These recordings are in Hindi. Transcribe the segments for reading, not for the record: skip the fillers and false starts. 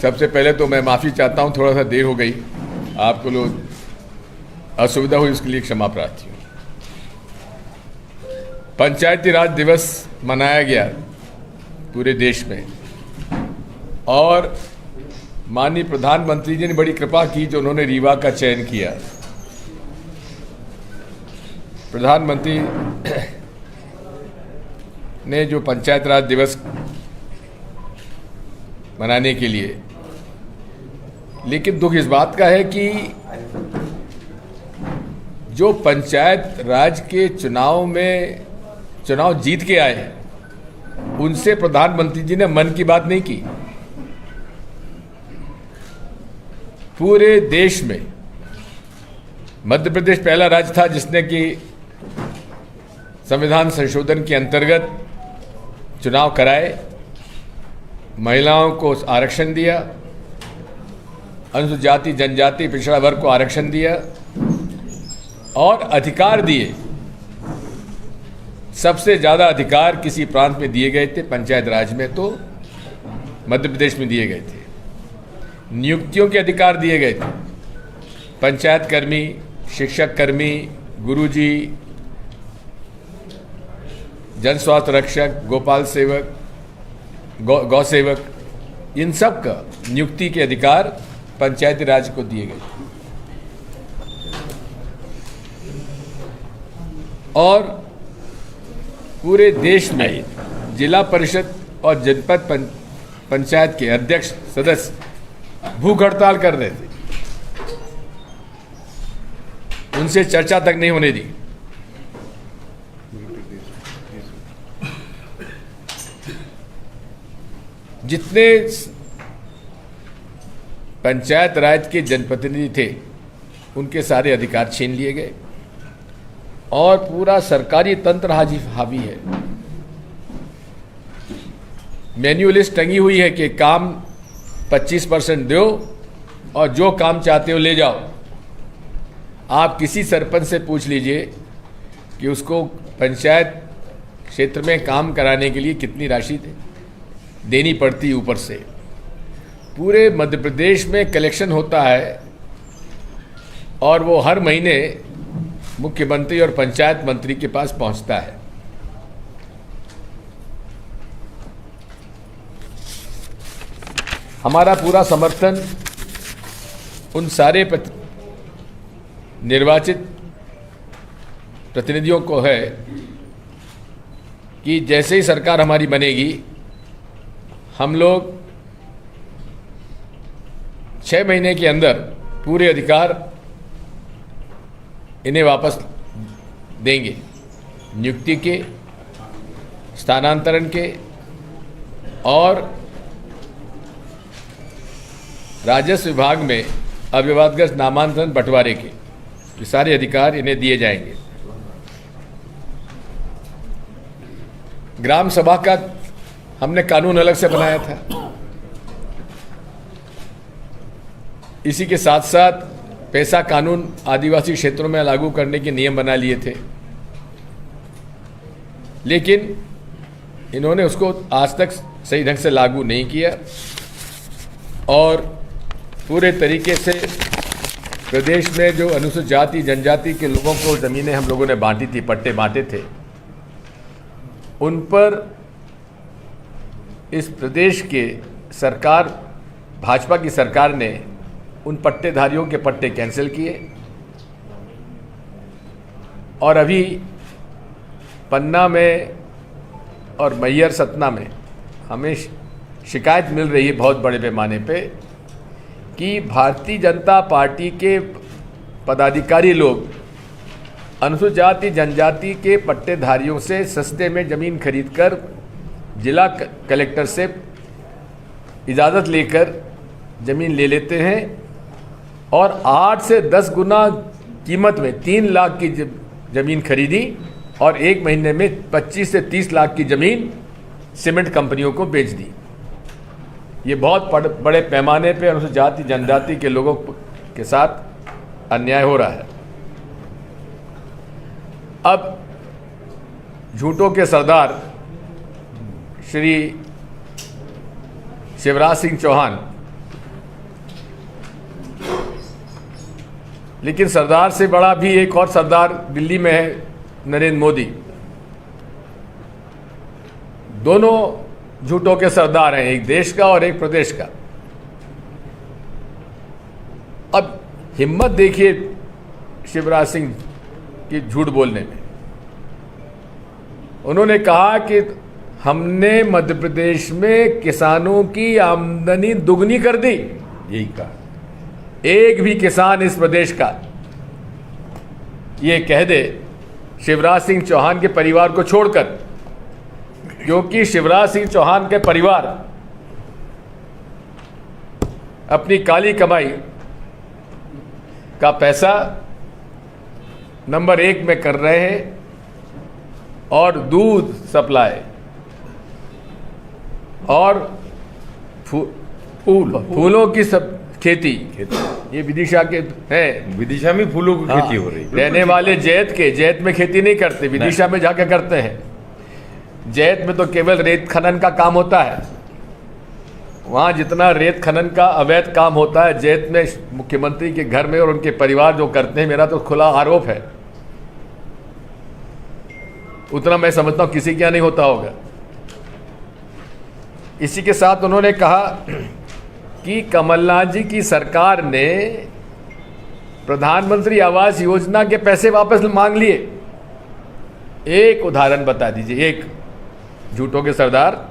सबसे पहले तो मैं माफ़ी चाहता हूँ, थोड़ा सा देर हो गई, आपको लोग असुविधा हुई, उसके लिए क्षमा प्रार्थी हूँ। पंचायती राज दिवस मनाया गया पूरे देश में और माननीय प्रधानमंत्री जी ने बड़ी कृपा की जो उन्होंने रीवा का चयन किया। प्रधानमंत्री ने जो पंचायत राज दिवस मनाने के लिए, लेकिन दुख इस बात का है कि जो पंचायत राज के चुनाव जीत के आए उनसे प्रधानमंत्री जी ने मन की बात नहीं की। पूरे देश में मध्य प्रदेश पहला राज्य था जिसने कि संविधान संशोधन के अंतर्गत चुनाव कराए, महिलाओं को आरक्षण दिया, अनुसूचित जाति जनजाति पिछड़ा वर्ग को आरक्षण दिया और अधिकार दिए। सबसे ज़्यादा अधिकार किसी प्रांत में दिए गए थे, पंचायत राज में तो मध्य प्रदेश में दिए गए थे। नियुक्तियों के अधिकार दिए गए थे। पंचायत कर्मी, शिक्षक कर्मी, गुरुजी, जन स्वास्थ्य रक्षक, गोपाल सेवक, गौ सेवक, इन सब का नियुक्ति के अधिकार पंचायती राज को दिए गए और पूरे देश में जिला परिषद और जनपद पंचायत के अध्यक्ष सदस्य भूख हड़ताल कर रहे थे, उनसे चर्चा तक नहीं होने दी। जितने पंचायत राज के जनप्रतिनिधि थे उनके सारे अधिकार छीन लिए गए और पूरा सरकारी तंत्र हावी है। मैन्युअलिस्ट टंगी हुई है कि काम 25% दो और जो काम चाहते हो ले जाओ। आप किसी सरपंच से पूछ लीजिए कि उसको पंचायत क्षेत्र में काम कराने के लिए कितनी राशि देनी पड़ती ऊपर से। पूरे मध्य प्रदेश में कलेक्शन होता है और वो हर महीने मुख्यमंत्री और पंचायत मंत्री के पास पहुंचता है। हमारा पूरा समर्थन उन सारे निर्वाचित प्रतिनिधियों को है कि जैसे ही सरकार हमारी बनेगी हम लोग 6 महीने के अंदर पूरे अधिकार इन्हें वापस देंगे। नियुक्ति के, स्थानांतरण के और राजस्व विभाग में अविवादग्रस्त नामांतरण बंटवारे के, ये सारे अधिकार इन्हें दिए जाएंगे। ग्राम सभा का हमने कानून अलग से बनाया था। इसी के साथ साथ पैसा कानून आदिवासी क्षेत्रों में लागू करने के नियम बना लिए थे, लेकिन इन्होंने उसको आज तक सही ढंग से लागू नहीं किया और पूरे तरीके से प्रदेश में जो अनुसूचित जाति जनजाति के लोगों को ज़मीनें हम लोगों ने बांटी थी, पट्टे बांटे थे, उन पर इस प्रदेश के सरकार, भाजपा की सरकार ने उन पट्टेधारियों के पट्टे कैंसिल किए और अभी पन्ना में और मैहर सतना में हमें शिकायत मिल रही है बहुत बड़े पैमाने पे कि भारतीय जनता पार्टी के पदाधिकारी लोग अनुसूचित जाति जनजाति के पट्टेधारियों से सस्ते में ज़मीन खरीदकर जिला कलेक्टर से इजाज़त लेकर ज़मीन ले लेते हैं और 8 से 10 गुना कीमत में 3 लाख की ज़मीन खरीदी और 1 महीने में 25 से 30 लाख की ज़मीन सीमेंट कंपनियों को बेच दी। ये बहुत बड़े पैमाने पे अनुसूचित जाति जनजाति के लोगों के साथ अन्याय हो रहा है। अब झूठों के सरदार श्री शिवराज सिंह चौहान लेकिन सरदार से बड़ा भी एक और सरदार दिल्ली में है, नरेंद्र मोदी। दोनों झूठों के सरदार हैं, एक देश का और एक प्रदेश का। अब हिम्मत देखिए शिवराज सिंह की झूठ बोलने में। उन्होंने कहा कि हमने मध्य प्रदेश में किसानों की आमदनी दुगनी कर दी। यही कहा। एक भी किसान इस प्रदेश का ये कह दे शिवराज सिंह चौहान के परिवार को छोड़कर, क्योंकि शिवराज सिंह चौहान के परिवार अपनी काली कमाई का पैसा नंबर 1 में कर रहे हैं और दूध सप्लाई और फूलों की सब खेती ये विदिशा के हैं। विदिशा में फूलों की खेती हो रही है। रहने वाले जैत में खेती नहीं करते, विदिशा में जाकर करते हैं। जैत में तो केवल रेत खनन का काम होता है। वहाँ जितना रेत खनन का अवैध काम होता है जैत में मुख्यमंत्री के घर में और उनके परिवार जो करते हैं, मेरा तो खुला आरोप है, उतना मैं समझता हूँ किसी के यहाँ नहीं होता होगा। इसी के साथ उन्होंने कहा कि कमलनाथ जी की सरकार ने प्रधानमंत्री आवास योजना के पैसे वापस मांग लिए। एक उदाहरण बता दीजिए, एक झूठों के सरदार।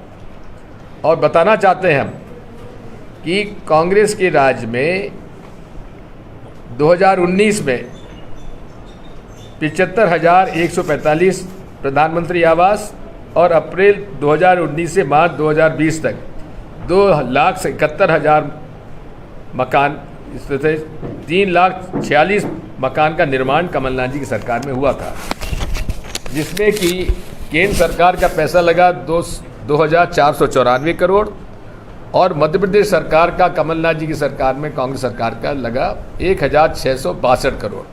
और बताना चाहते हैं हम कि कांग्रेस के राज में 2019 में 75,145 प्रधानमंत्री आवास और अप्रैल 2019 से मार्च 2020 तक 2,71,000 मकान, इस तरह से 3,46,000 मकान का निर्माण कमलनाथ जी की सरकार में हुआ था, जिसमें कि केंद्र सरकार का पैसा लगा 2,494 करोड़ और मध्य प्रदेश सरकार का कमलनाथ जी की सरकार में कांग्रेस सरकार का लगा 1,662 करोड़।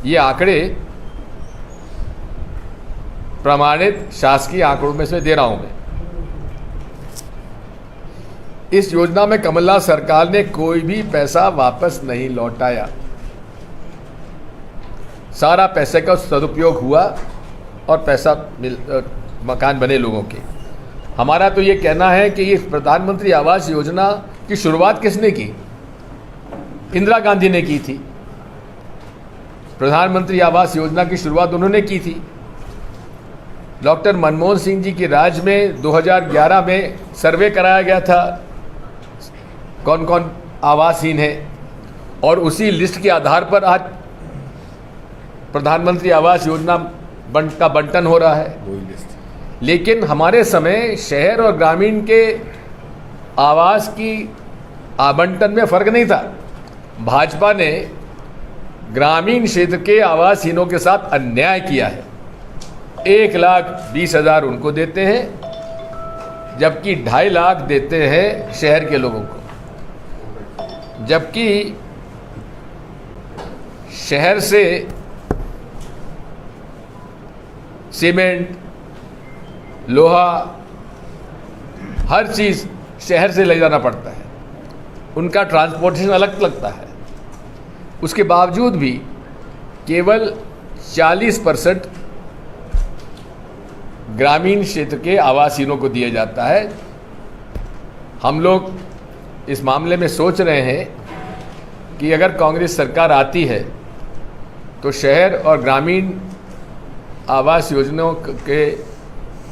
ये आंकड़े प्रमाणित शासकीय आंकड़ों में से दे रहा हूं मैं। इस योजना में कमलनाथ सरकार ने कोई भी पैसा वापस नहीं लौटाया। सारा पैसे का सदुपयोग हुआ और पैसा मकान बने लोगों के। हमारा तो ये कहना है कि ये प्रधानमंत्री आवास योजना की शुरुआत किसने की? इंदिरा गांधी ने की थी। प्रधानमंत्री आवास योजना की शुरुआत उन्होंने की थी। डॉक्टर मनमोहन सिंह जी के राज में 2011 में सर्वे कराया गया था कौन कौन आवासहीन है, और उसी लिस्ट के आधार पर आज प्रधानमंत्री आवास योजना का बंटन हो रहा है। लेकिन हमारे समय शहर और ग्रामीण के आवास की आवंटन में फर्क नहीं था। भाजपा ने ग्रामीण क्षेत्र के आवासहीनों के साथ अन्याय किया है। 1,20,000 उनको देते हैं, जबकि 2.5 लाख देते हैं शहर के लोगों को। जबकि शहर से सीमेंट, लोहा, हर चीज़ शहर से ले जाना पड़ता है, उनका ट्रांसपोर्टेशन अलग लगता है। उसके बावजूद भी केवल 40% ग्रामीण क्षेत्र के आवासहीनों को दिया जाता है। हम लोग इस मामले में सोच रहे हैं कि अगर कांग्रेस सरकार आती है तो शहर और ग्रामीण आवास योजनाओं के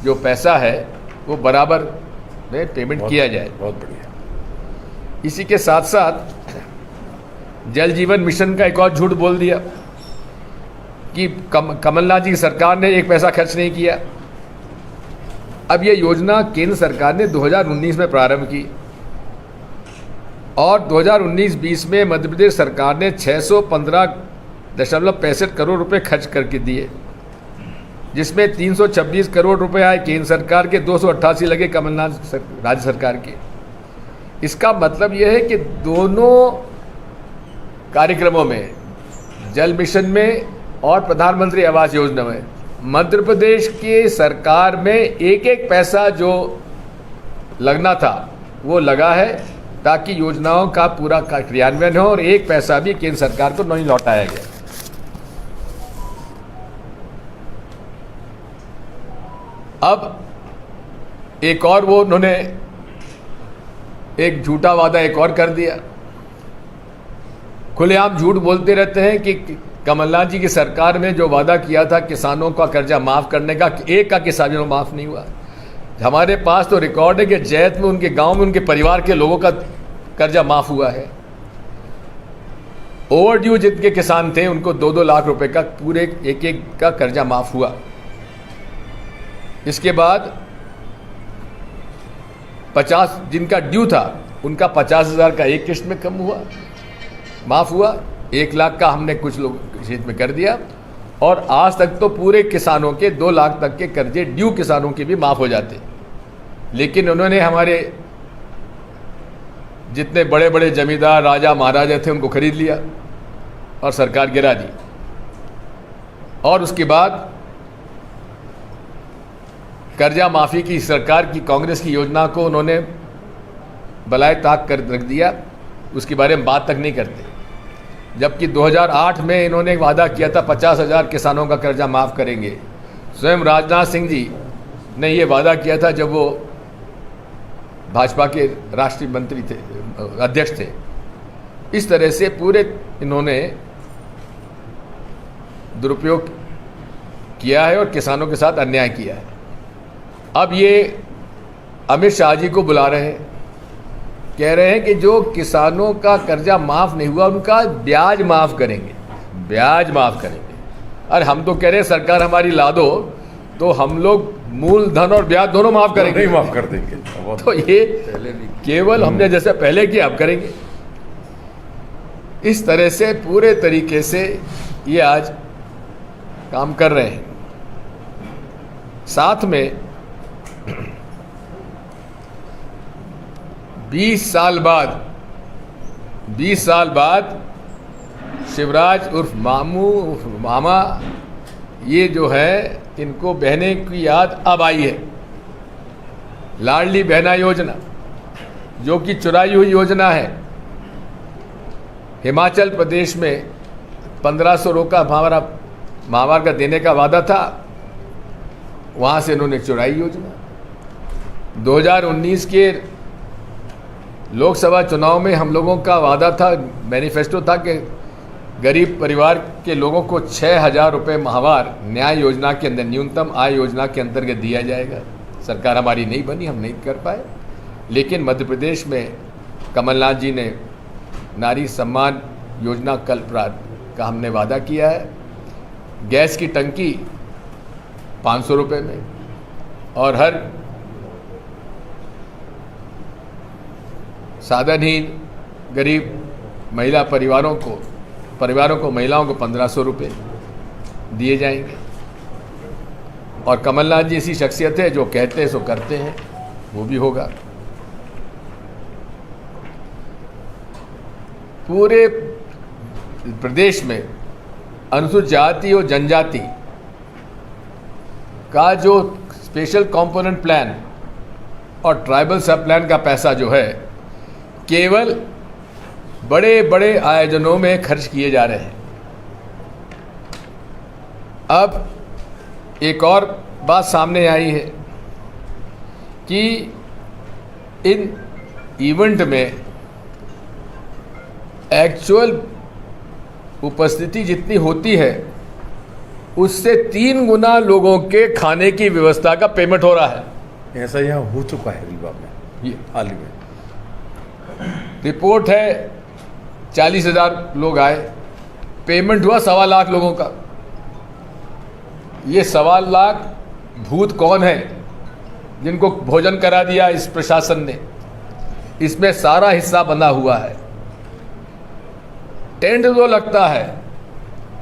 जो पैसा है वो बराबर में पेमेंट किया जाए। बहुत बढ़िया। इसी के साथ साथ जल जीवन मिशन का एक और झूठ बोल दिया कि कमलनाथ जी की सरकार ने एक पैसा खर्च नहीं किया। अब ये योजना केंद्र सरकार ने 2019 में प्रारंभ की और 2019-20 में मध्य प्रदेश सरकार ने 615.65 करोड़ रुपए खर्च करके दिए, जिसमें 326 करोड़ रुपए आए केंद्र सरकार के, 288 लगे कमलनाथ राज्य सरकार के। इसका मतलब यह है कि दोनों कार्यक्रमों में, जल मिशन में और प्रधानमंत्री आवास योजना में, मध्य प्रदेश के सरकार में एक एक पैसा जो लगना था वो लगा है ताकि योजनाओं का पूरा क्रियान्वयन हो और एक पैसा भी केंद्र सरकार को नहीं लौटाया गया। अब एक और वो उन्होंने एक झूठा वादा एक और कर दिया। खुलेआम झूठ बोलते रहते हैं कि कमलनाथ जी की सरकार में जो वादा किया था किसानों का कर्जा माफ़ करने का, एक का किसान को माफ़ नहीं हुआ। हमारे पास तो रिकॉर्ड है कि जैत में उनके गांव में उनके परिवार के लोगों का कर्जा माफ़ हुआ है। ओवरड्यू जितने किसान थे उनको 2-2 लाख रुपए का पूरे एक का कर्जा माफ़ हुआ। इसके बाद 50 जिनका ड्यू था उनका 50,000 का एक किश्त में कम हुआ, माफ़ हुआ। 1 लाख का हमने कुछ लोग किश्त में कर दिया और आज तक तो पूरे किसानों के 2 लाख तक के कर्जे ड्यू किसानों के भी माफ़ हो जाते। लेकिन उन्होंने हमारे जितने बड़े बड़े जमींदार राजा महाराजा थे उनको खरीद लिया और सरकार गिरा दी। और उसके बाद कर्जा माफ़ी की सरकार की कांग्रेस की योजना को उन्होंने बलाए ताक कर रख दिया, उसके बारे में बात तक नहीं करते। जबकि 2008 में इन्होंने वादा किया था 50,000 किसानों का कर्जा माफ़ करेंगे। स्वयं राजनाथ सिंह जी ने ये वादा किया था जब वो भाजपा के राष्ट्रीय मंत्री थे, अध्यक्ष थे। इस तरह से पूरे इन्होंने दुरुपयोग किया है और किसानों के साथ अन्याय किया है। अब ये अमित शाह जी को बुला रहे हैं, कह रहे हैं कि जो किसानों का कर्जा माफ़ नहीं हुआ उनका ब्याज माफ़ करेंगे, ब्याज माफ़ करेंगे। अरे हम तो कह रहे हैं सरकार हमारी ला दो तो हम लोग मूलधन और ब्याज दोनों माफ़ करेंगे, नहीं माफ़ कर देंगे। तो ये केवल हमने जैसे पहले किया अब करेंगे। इस तरह से पूरे तरीके से ये आज काम कर रहे हैं। साथ में 20 साल बाद शिवराज उर्फ मामू उर्फ मामा ये जो है इनको बहने की याद अब आई है। लाडली बहना योजना जो कि चुराई हुई योजना है। हिमाचल प्रदेश में 1500 रोका माहवार का देने का वादा था, वहाँ से इन्होंने चुराई योजना। 2019 के लोकसभा चुनाव में हम लोगों का वादा था, मैनिफेस्टो था कि गरीब परिवार के लोगों को 6,000 रुपये माहवार न्याय योजना के अंदर, न्यूनतम आय योजना के अंतर्गत दिया जाएगा। सरकार हमारी नहीं बनी, हम नहीं कर पाए। लेकिन मध्य प्रदेश में कमलनाथ जी ने नारी सम्मान योजना कल का हमने वादा किया है। गैस की टंकी 500 रुपये में और हर साधनहीन गरीब परिवारों को महिलाओं को 1500 रुपये दिए जाएंगे। और कमलनाथ जी ऐसी शख्सियत है जो कहते हैं सो करते हैं, वो भी होगा। पूरे प्रदेश में अनुसूचित जाति और जनजाति का जो स्पेशल कंपोनेंट प्लान और ट्राइबल सब प्लान का पैसा जो है केवल बड़े बड़े आयोजनों में खर्च किए जा रहे हैं। अब एक और बात सामने आई है कि इन इवेंट में एक्चुअल उपस्थिति जितनी होती है उससे 3 गुना लोगों के खाने की व्यवस्था का पेमेंट हो रहा है। ऐसा यहाँ हो चुका है रीवा में, ये हाल ही में रिपोर्ट है। 40,000 लोग आए, पेमेंट हुआ 1.25 लाख लोगों का। ये 1.25 लाख भूत कौन है जिनको भोजन करा दिया इस प्रशासन ने? इसमें सारा हिस्सा बंधा हुआ है। टेंट जो लगता है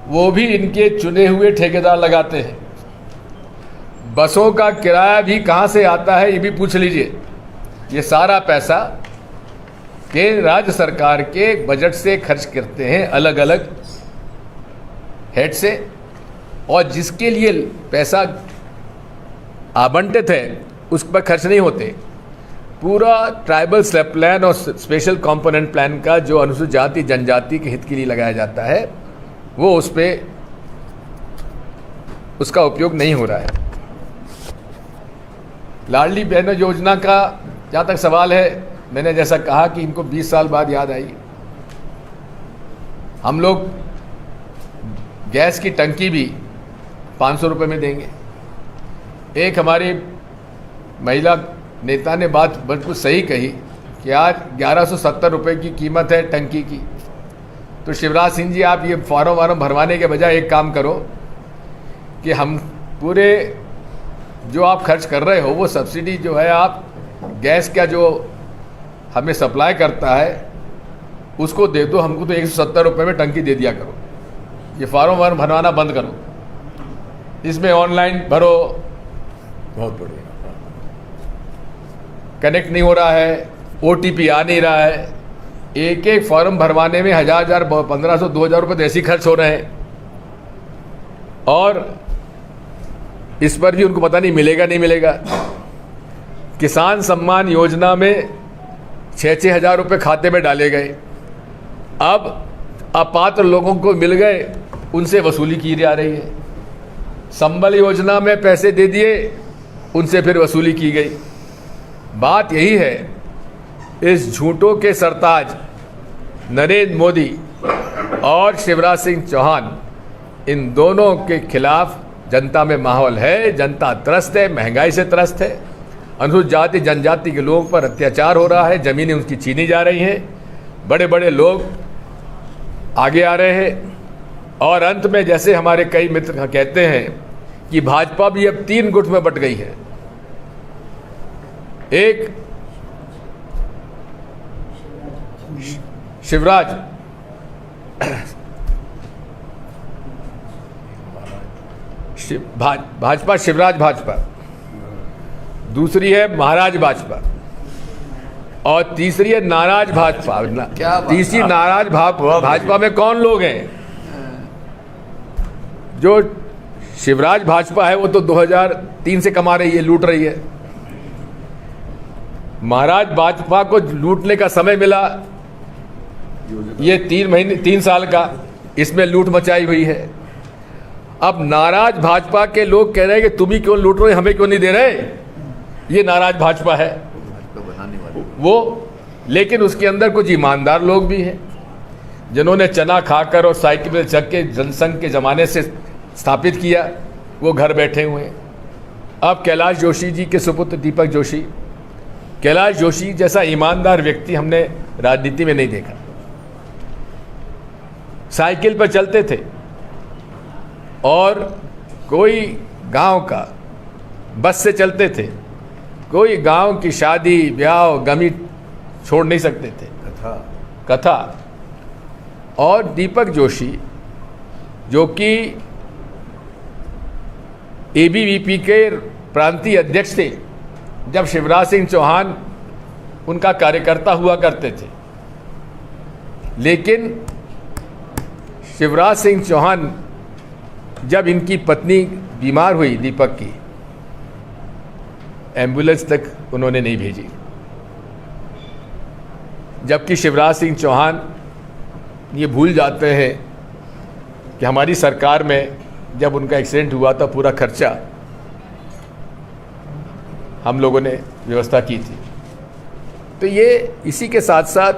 वो भी इनके चुने हुए ठेकेदार लगाते हैं। बसों का किराया भी कहाँ से आता है ये भी पूछ लीजिए। ये सारा पैसा केंद्र राज्य सरकार के बजट से खर्च करते हैं, अलग अलग हेड से, और जिसके लिए पैसा आवंटित है उस पर खर्च नहीं होते। पूरा ट्राइबल स्लैब प्लान और स्पेशल कंपोनेंट प्लान का जो अनुसूचित जाति जनजाति के हित के लिए लगाया जाता है वो उस पर उसका उपयोग नहीं हो रहा है। लाडली बहनों योजना का जहाँ तक सवाल है, मैंने जैसा कहा कि इनको 20 साल बाद याद आई। हम लोग गैस की टंकी भी 500 रुपये में देंगे। एक हमारी महिला नेता ने बात बिल्कुल सही कही कि आज 1170 रुपये की कीमत है टंकी की। तो शिवराज सिंह जी, आप ये फॉर्म वार्म भरवाने के बजाय एक काम करो कि हम पूरे जो आप खर्च कर रहे हो वो सब्सिडी जो है आप गैस का जो हमें सप्लाई करता है उसको दे दो। हमको तो 170 रुपये में टंकी दे दिया करो। ये फॉर्म वार्म भरवाना बंद करो, इसमें ऑनलाइन भरो। बहुत बढ़िया। कनेक्ट नहीं हो रहा है, OTP आ नहीं रहा है। एक एक फॉर्म भरवाने में 1000 1500 2000 रुपये तो ऐसे ही खर्च हो रहे हैं और इस पर भी उनको पता नहीं मिलेगा नहीं मिलेगा। किसान सम्मान योजना में 6-6 हज़ार रुपये खाते में डाले गए, अब अपात्र लोगों को मिल गए, उनसे वसूली की जा रही है। संबल योजना में पैसे दे दिए, उनसे फिर वसूली की गई। बात यही है, इस झूठों के सरताज नरेंद्र मोदी और शिवराज सिंह चौहान, इन दोनों के खिलाफ जनता में माहौल है। जनता त्रस्त है, महंगाई से त्रस्त है, अनुसूचित जाति जनजाति के लोगों पर अत्याचार हो रहा है, ज़मीनें उनकी छीनी जा रही हैं, बड़े बड़े लोग आगे आ रहे हैं। और अंत में जैसे हमारे कई मित्र कहते हैं कि भाजपा भी अब 3 गुट में बट गई है। एक शिवराज भाजपा शिवराज भाजपा, दूसरी है महाराज भाजपा और तीसरी है नाराज भाजपा। तीसरी नाराज भाजपा में कौन लोग हैं? जो शिवराज भाजपा है वो तो 2003 से कमा रही है, लूट रही है। महाराज भाजपा को लूटने का समय मिला, ये 3 साल का इसमें लूट मचाई हुई है। अब नाराज भाजपा के लोग कह रहे हैं कि तुम ही क्यों लूट रहे हो, हमें क्यों नहीं दे रहे। ये नाराज भाजपा है वो, लेकिन उसके अंदर कुछ ईमानदार लोग भी हैं जिन्होंने चना खाकर और साइकिल पर चढ़ के जनसंघ के ज़माने से स्थापित किया, वो घर बैठे हुए हैं। अब कैलाश जोशी जी के सुपुत्र दीपक जोशी, कैलाश जोशी जैसा ईमानदार व्यक्ति हमने राजनीति में नहीं देखा। साइकिल पर चलते थे और कोई गांव का बस से चलते थे, कोई गांव की शादी ब्याह गमी छोड़ नहीं सकते थे, कथा। और दीपक जोशी जो कि ABVP के प्रांतीय अध्यक्ष थे, जब शिवराज सिंह चौहान उनका कार्यकर्ता हुआ करते थे, लेकिन शिवराज सिंह चौहान जब इनकी पत्नी बीमार हुई दीपक की, एम्बुलेंस तक उन्होंने नहीं भेजी। जबकि शिवराज सिंह चौहान ये भूल जाते हैं कि हमारी सरकार में जब उनका एक्सीडेंट हुआ था पूरा खर्चा हम लोगों ने व्यवस्था की थी। तो ये इसी के साथ साथ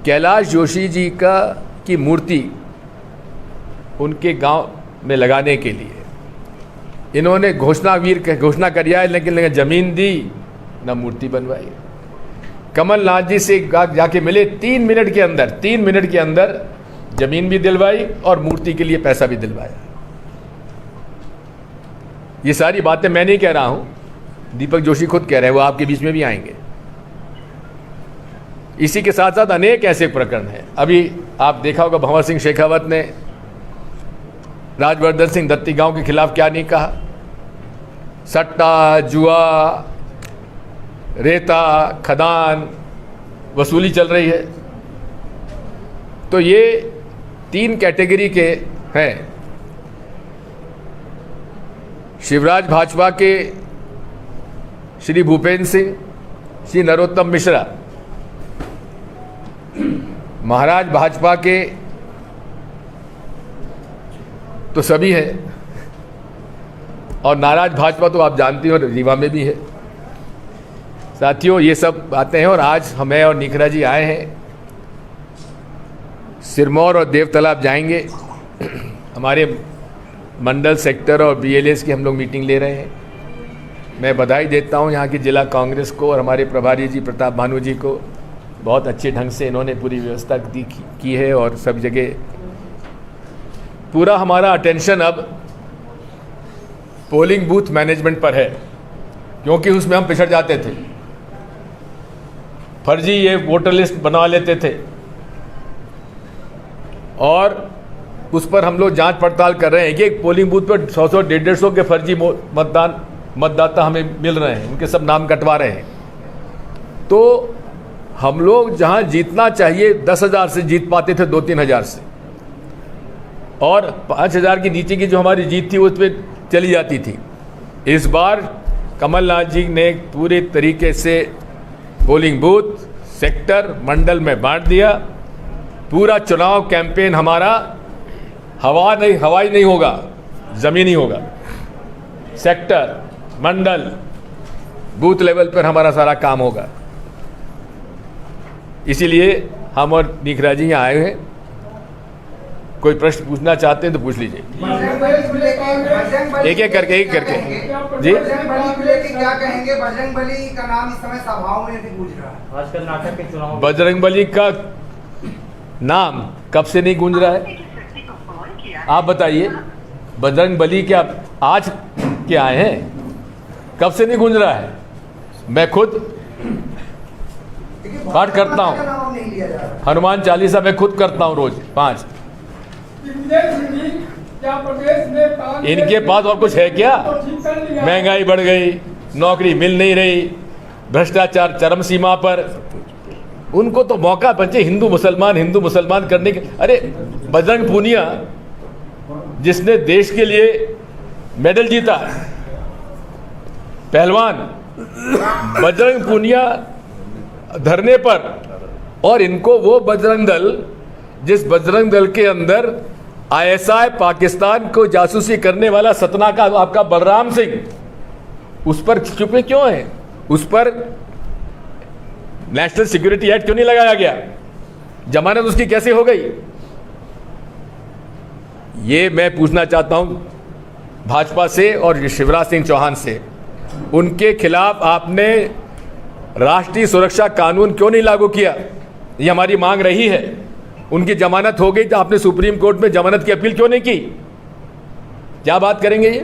कैलाश जोशी जी की मूर्ति उनके गांव में लगाने के लिए इन्होंने घोषणा करी है, लेकिन ज़मीन दी ना मूर्ति बनवाई। कमलनाथ जी से जाके मिले, 3 मिनट के अंदर ज़मीन भी दिलवाई और मूर्ति के लिए पैसा भी दिलवाया। ये सारी बातें मैं नहीं कह रहा हूँ, दीपक जोशी खुद कह रहे हैं, वो आपके बीच में भी आएंगे। इसी के साथ साथ अनेक ऐसे प्रकरण हैं। अभी आप देखा होगा भंवर सिंह शेखावत ने राजवर्धन सिंह दत्तीगांव के खिलाफ क्या नहीं कहा। सट्टा, जुआ, रेता, खदान वसूली चल रही है। तो ये 3 कैटेगरी के हैं। शिवराज भाजपा के श्री भूपेंद्र सिंह, श्री नरोत्तम मिश्रा, महाराज भाजपा के तो सभी हैं, और नाराज भाजपा तो आप जानती हो रीवा में भी है। साथियों, ये सब बातें हैं, और आज हमें और निखरा जी आए हैं, सिरमौर और देवतालाब जाएंगे। हमारे मंडल, सेक्टर और BLAs की हम लोग मीटिंग ले रहे हैं। मैं बधाई देता हूं यहाँ की जिला कांग्रेस को और हमारे प्रभारी जी प्रताप भानु जी को। बहुत अच्छे ढंग से इन्होंने पूरी व्यवस्था की है, और सब जगह पूरा हमारा अटेंशन अब पोलिंग बूथ मैनेजमेंट पर है, क्योंकि उसमें हम पिछड़ जाते थे। फर्जी ये वोटर लिस्ट बनवा लेते थे, और उस पर हम लोग जांच पड़ताल कर रहे हैं। एक पोलिंग बूथ पर 100 150 के फर्जी मतदाता हमें मिल रहे हैं, उनके सब नाम कटवा रहे हैं। तो हम लोग जहां जीतना चाहिए 10,000 से जीत पाते थे 2-3 हज़ार से, और 5,000 की नीचे की जो हमारी जीत थी उस पर चली जाती थी। इस बार कमलनाथ जी ने पूरे तरीके से पोलिंग बूथ, सेक्टर, मंडल में बांट दिया। पूरा चुनाव कैंपेन हमारा हवाई नहीं होगा, ज़मीनी होगा। सेक्टर, मंडल, बूथ लेवल पर हमारा सारा काम होगा। इसीलिए हम और निखरा जी यहाँ आए हैं। कोई प्रश्न पूछना चाहते हैं तो पूछ लीजिए, एक एक करके जी। क्या कहेंगे? बजरंग बली का नाम इस समय सभाओं में भी गूंज रहा है। आज कर्नाटक के चुनाव बजरंग बली का नाम कब से नहीं गूंज रहा है? आप बताइए, बजरंग बली क्या आज के आए हैं? कब से नहीं गूंज रहा है? मैं खुद पाठ करता हूँ, हनुमान चालीसा मैं खुद करता हूँ रोज 5। इनके पास और कुछ है क्या? महंगाई बढ़ गई, नौकरी मिल नहीं रही, भ्रष्टाचार चरम सीमा पर। उनको तो मौका बचे हिंदू मुसलमान करने के। अरे बजरंग पूनिया जिसने देश के लिए मेडल जीता, पहलवान बजरंग पूनिया धरने पर, और इनको वो बजरंग दल, जिस बजरंग दल के अंदर ISI पाकिस्तान को जासूसी करने वाला सतना का आपका बलराम सिंह, उस पर चुपे क्यों है? उस पर नेशनल सिक्योरिटी एक्ट क्यों नहीं लगाया गया? जमानत उसकी कैसे हो गई? ये मैं पूछना चाहता हूं भाजपा से और शिवराज सिंह चौहान से। उनके खिलाफ आपने राष्ट्रीय सुरक्षा कानून क्यों नहीं लागू किया? ये हमारी मांग रही है। उनकी जमानत हो गई तो आपने सुप्रीम कोर्ट में जमानत की अपील क्यों नहीं की? क्या बात करेंगे ये?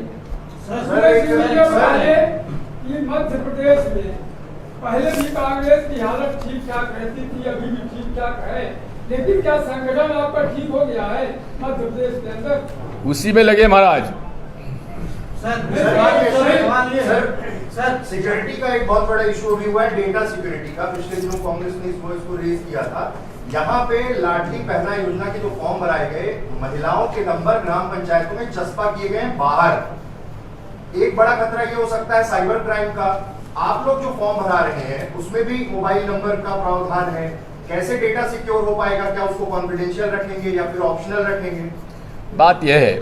मध्य प्रदेश में पहले भी कांग्रेस की हालत ठीक ठाक रहती थी, अभी भी ठीक ठाक है, लेकिन क्या संगठन आपका ठीक हो गया है मध्य प्रदेश के अंदर? उसी में लगे महाराज। सर सिक्योरिटी का एक बहुत बड़ा इशू अभी हुआ है, डेटा सिक्योरिटी का। पिछले दिनों कांग्रेस ने इसको रेज किया था। यहाँ पे लाडली बहना योजना के जो फॉर्म भराए गए, महिलाओं के नंबर ग्राम पंचायतों में चस्पा किए गए बाहर। एक बड़ा खतरा ये हो सकता है साइबर क्राइम का। आप लोग जो फॉर्म भरा रहे हैं उसमें भी मोबाइल नंबर का प्रावधान है। कैसे डेटा सिक्योर हो पाएगा? क्या उसको कॉन्फिडेंशियल रखेंगे या फिर ऑप्शनल रखेंगे? बात यह है,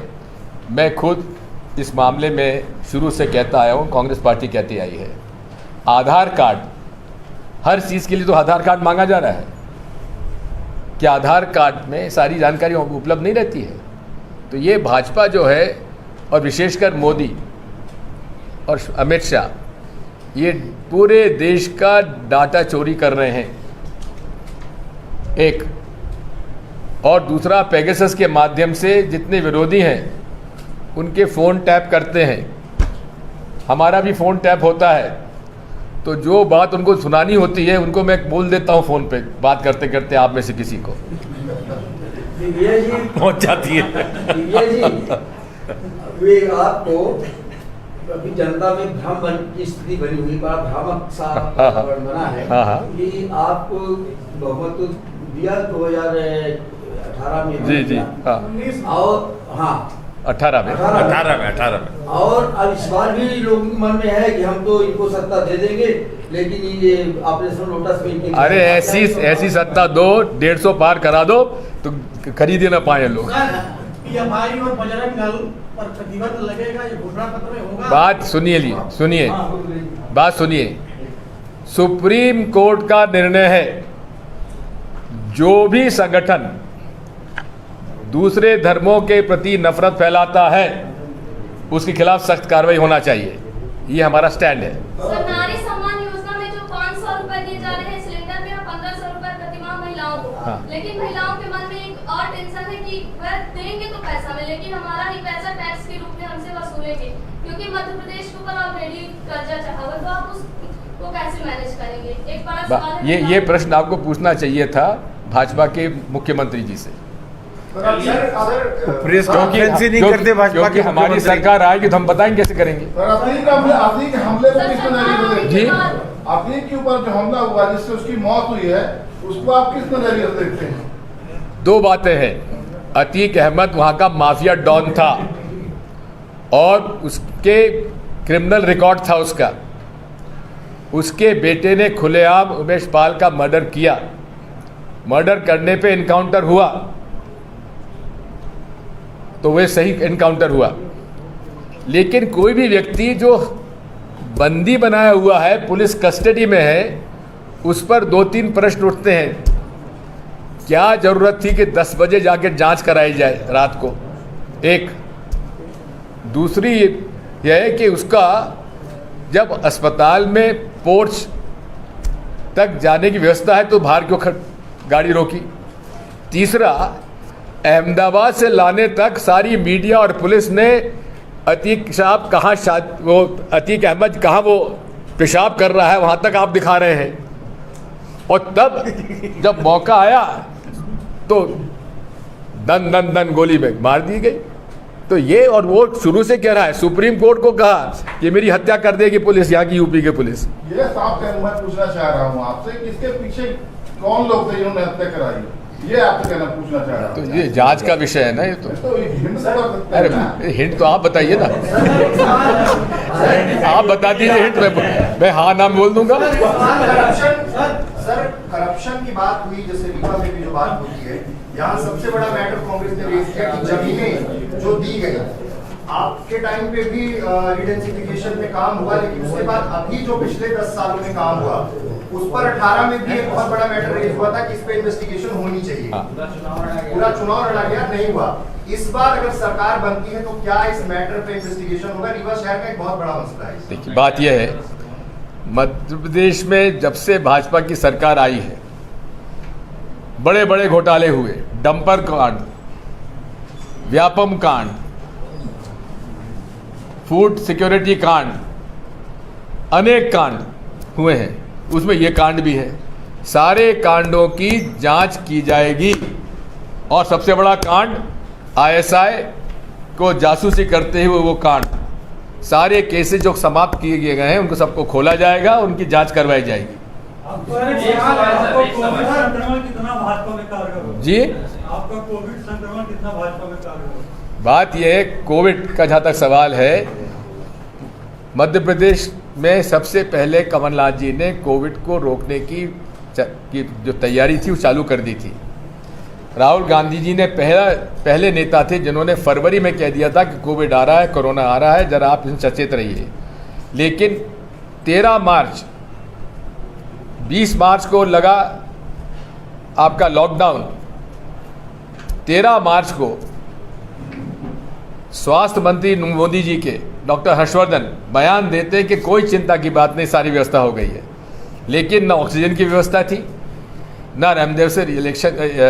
मैं खुद इस मामले में शुरू से कहता आया हूँ, कांग्रेस पार्टी कहती आई है, आधार कार्ड, हर चीज़ के लिए तो आधार कार्ड मांगा जा रहा है। क्या आधार कार्ड में सारी जानकारी उपलब्ध नहीं रहती है? तो ये भाजपा जो है, और विशेषकर मोदी और अमित शाह, ये पूरे देश का डाटा चोरी कर रहे हैं, एक। और दूसरा, पेगासस के माध्यम से जितने विरोधी हैं उनके फ़ोन टैप करते हैं। हमारा भी फ़ोन टैप होता है, तो जो बात उनको सुनानी होती है उनको मैं बोल देता हूँ फ़ोन पे, बात करते करते आप में से किसी को पहुँच जाती है। अभी आपको अभी जनता में भ्रम की स्थिति बनी हुई, बड़ा भ्रामक सा बना है कि आपको बहुमत दिया 2018 में जी जी, और हाँ, 18 में। 18 में। और अब इस बार भी लोगों के मन में है कि हम तो इनको सत्ता दे देंगे, लेकिन ये ऑपरेशन लोटस में इनके अरे ऐसी सत्ता दो, 150 पार करा दो तो खरीद ही ना पाए लोग। पीएफआई और बजरंग दल पर प्रतिबंध लगेगा, ये घोषणा पत्र में होगा। बात सुनिए, सुप्रीम कोर्ट का निर्णय है, जो भी संगठन दूसरे धर्मों के प्रति नफरत फैलाता है उसके खिलाफ सख्त कार्रवाई होना चाहिए। ये हमारा स्टैंड है। सर, नारी सम्मान योजना में जो 500 रुपए दिए जा रहे हैं सिलेंडर में, 1500 रुपए प्रतिमाह महिलाओं को, हाँ। लेकिन महिलाओं के मन में एक और टेंशन है कि वह देंगे तो पैसा में, लेकिन हमारा ही पैसा टैक्स के रूप में हमसे वसूलेंगे, क्योंकि मध्य प्रदेश के ऊपर ऑलरेडी कर्जा चढ़ा हुआ, तो आप उसको कैसे मैनेज करेंगे? एक बड़ा सवाल है। ये प्रश्न आपको पूछना चाहिए था भाजपा के मुख्यमंत्री जी से, प्रेस कॉन्फ्रेंस ही नहीं करते भाजपा क्योंकि के हमारी मुख्यमंत्री। सरकार आएगी तो हम बताएंगे कैसे करेंगे। अफरीक हमले को किस नजरिए से देखते जी? हैं? अफरीक के ऊपर जो हमला हुआ जिससे उसकी मौत हुई है, उसको आप किस नजरिए से देखते हैं? दो बातें हैं। अतीक अहमद वहाँ का माफिया डॉन था और उसके क्रिमिनल रिकॉर्ड था उसका। उसके बेटे ने खुलेआम उमेश पाल का मर्डर किया। मर्डर करने पे इनकाउंटर हुआ तो वह सही इनकाउंटर हुआ, लेकिन कोई भी व्यक्ति जो बंदी बनाया हुआ है, पुलिस कस्टडी में है, उस पर 2-3 प्रश्न उठते हैं। क्या जरूरत थी कि 10 बजे जाके जांच कराई जाए रात को? एक दूसरी यह है कि उसका जब अस्पताल में पोर्च तक जाने की व्यवस्था है तो बाहर क्यों गाड़ी रोकी? तीसरा, अहमदाबाद से लाने तक सारी मीडिया और पुलिस ने अतीक साहब कहाँ वो अतीक अहमद कहाँ वो पेशाब कर रहा है वहाँ तक आप दिखा रहे हैं, और तब जब मौका आया तो दन गोली में मार दी गई। तो ये और वो शुरू से कह रहा है, सुप्रीम कोर्ट को कहा कि मेरी हत्या कर देगी पुलिस, यहाँ की यूपी के पुलिस। ये साफ कहना मैं पूछना चाह रहा हूँ आपसे कि इसके पीछे कौन लोग थे जिन्होंने हत्या कराई, ये आपसे कहना पूछना चाह रहा हूँ। तो ये जांच का विषय है ना, ये तो हिंट से बता सकते हैं ना? अरे हिंट तो आप बताइए ना। आप बता दीजिए हिंट, मैं हाँ नाम बोल दूंगा। करप्शन की बात हुई, जैसे रीवा में भी जो बात होती है, यहाँ सबसे बड़ा मैटर कांग्रेस ने रेज किया कि जमीनें जो दी गई, आपके टाइम पे भी रिडेंसिफिकेशन में काम हुआ, लेकिन उसके बाद अभी जो पिछले 10 सालों में काम हुआ उस पर 18 में भी एक बहुत बड़ा मैटर रेज हुआ था कि इस पे इन्वेस्टिगेशन होनी चाहिए। पूरा चुनाव लड़ा गया, नहीं हुआ। इस बार अगर सरकार बनती है तो क्या इस मैटर पे इन्वेस्टिगेशन होगा? रीवा शहर का एक बहुत बड़ा मसला है। देखिए, बात यह है, मध्य प्रदेश में जब से भाजपा की सरकार आई है बड़े बड़े घोटाले हुए। डंपर कांड, व्यापम कांड, फूड सिक्योरिटी कांड, अनेक कांड हुए हैं, उसमें ये कांड भी है। सारे कांडों की जांच की जाएगी और सबसे बड़ा कांड आईएसआई को जासूसी करते हुए वो कांड, सारे केसेस जो समाप्त किए गए हैं उनको सबको खोला जाएगा, उनकी जांच करवाई जाएगी। जी, आपका कोविड संक्रमण कितना भाजपा में कारगर? बात यह है, कोविड का जहाँ तक सवाल है, मध्य प्रदेश में सबसे पहले कमलनाथ जी ने कोविड को रोकने की जो तैयारी थी वो चालू कर दी थी। राहुल गांधी जी ने पहले नेता थे जिन्होंने फरवरी में कह दिया था कि कोविड आ रहा है, कोरोना आ रहा है, जरा आप इसमें सचेत रहिए। लेकिन 13 मार्च 20 मार्च को लगा आपका लॉकडाउन। 13 मार्च को स्वास्थ्य मंत्री मोदी जी के डॉक्टर हर्षवर्धन बयान देते कि कोई चिंता की बात नहीं, सारी व्यवस्था हो गई है। लेकिन न ऑक्सीजन की व्यवस्था थी, ना रेमडेसिविर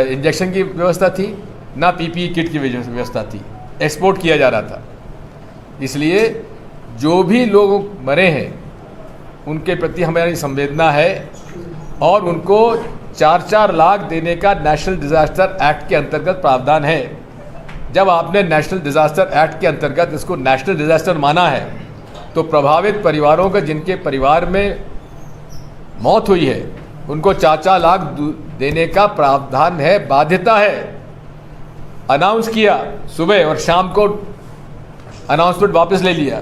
इंजेक्शन की व्यवस्था थी, ना पीपीई किट की व्यवस्था थी। एक्सपोर्ट किया जा रहा था। इसलिए जो भी लोग मरे हैं उनके प्रति हमारी संवेदना है और उनको 4-4 लाख देने का नेशनल डिजास्टर एक्ट के अंतर्गत प्रावधान है। जब आपने नेशनल डिजास्टर एक्ट के अंतर्गत इसको नेशनल डिजास्टर माना है तो प्रभावित परिवारों का, जिनके परिवार में मौत हुई है, उनको 4-4 लाख देने का प्रावधान है, बाध्यता है। अनाउंस किया सुबह और शाम को अनाउंसमेंट वापस ले लिया।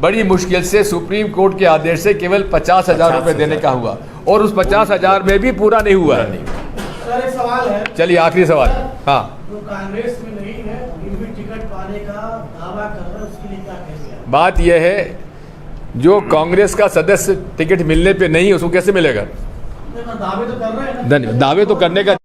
बड़ी मुश्किल से सुप्रीम कोर्ट के आदेश से केवल 50,000 रुपये देने का हुआ और उस 50,000 में भी पूरा नहीं हुआ। सर एक सवाल है, चलिए आखिरी सवाल। हाँ, जो कांग्रेस में नहीं है फिर भी टिकट पाने का दावा कर रहे हैं, उसके लिए क्या कहेंगे? बात यह है जो कांग्रेस का सदस्य टिकट मिलने पे नहीं, उसको कैसे मिलेगा? दावे तो कर रहे हैं ना। धन्यवाद। दावे तो करने का